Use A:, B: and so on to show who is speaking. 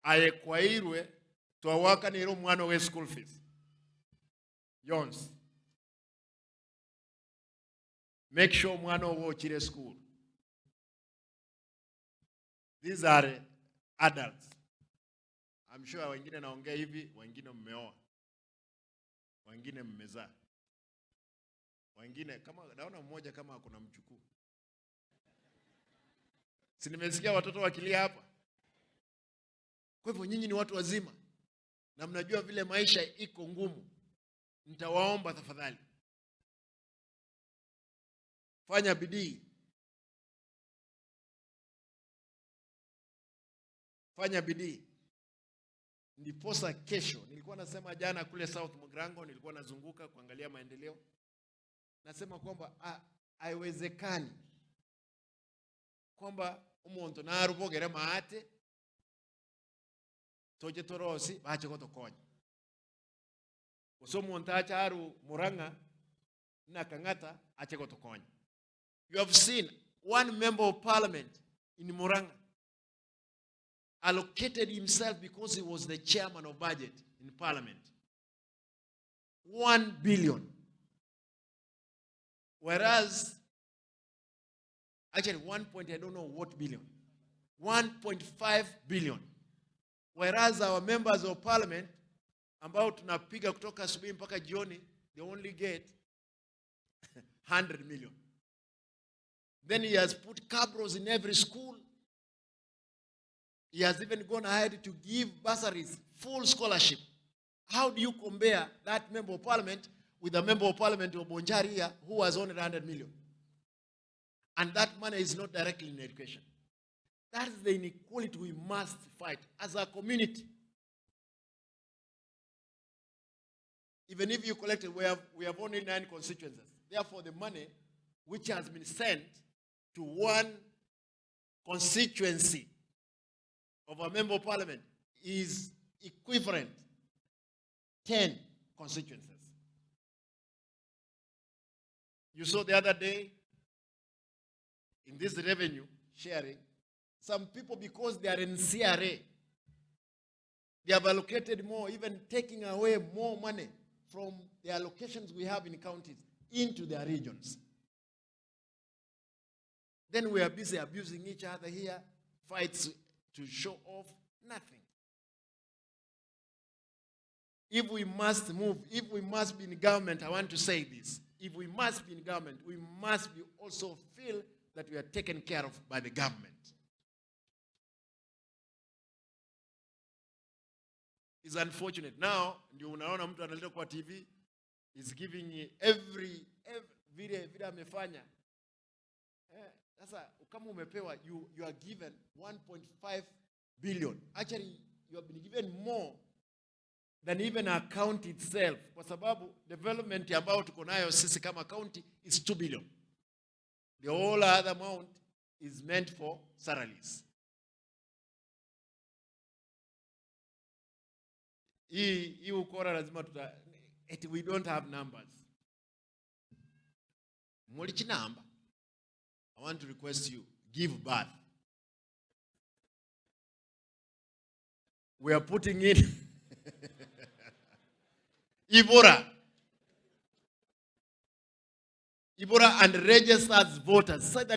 A: ayekwairwe twawaka nero mwana we school fees yons. Make sure mwana wo chire school. These are adults. I'm sure wengine naongea hivi, wengine mmeoa, wengine mmezaa, wengine kama naona mmoja kama kuna mchukuu. Si nimesikia watoto wakilia hapa. Kwa hivyo nyinyi ni watu wazima na mnajua vile maisha iko ngumu. Nitawaomba tafadhali, fanya bidii, fanya bidii. Ndiposa kesho, nilikuwa nasema jana kule South Mugrango, nilikuwa nazunguka kuangalia maendeleo. Nasema kwamba haiwezekani kwamba umuntu narubogera maate toje torosi bache ko tokonya. Uso umuntu acharu Muranga na Kangata ache ko tokonya. You have seen one member of parliament in Muranga allocated himself because he was the chairman of budget in parliament 1 billion. Whereas, actually 1 point, I don't know what billion, 1.5 billion. Whereas our members of parliament, ambao tunapiga kutoka asubuhi mpaka jioni, they only get 100 million. Then he has put cabros in every school. He has even gone ahead to give bursaries, full scholarship. How do you compare that member of parliament with a member of parliament of Bonchari here who has only 100 million? And that money is not directly in education. That is the inequality we must fight as a community. Even if you collect it, we have only 9 constituencies. Therefore, the money which has been sent to one constituency of a member of parliament is equivalent 10 constituencies. You saw the other day in this revenue sharing, some people, because they are in CRA, they have allocated more, even taking away more money from the allocations we have in counties into their regions. Then we are busy abusing each other here, fights to show off, nothing. If we must move, if we must be in government, I want to say this. If we must be in government, we must be also feel that we are taken care of by the government. It's unfortunate. Now, ndio unaona mtu analeta kwa TV, is giving every vile amefanya. Sasa kama umepewa, you are given 1.5 billion. Actually, you have been given more than even our county itself. Kwa sababu development ambao tuko nayo sisi kama county is 2 billion. The whole other amount is meant for salaries. Hii ukora lazima we don't have numbers. Molichi number. I want to request you, give birth. We are putting in Ibora and registered voters.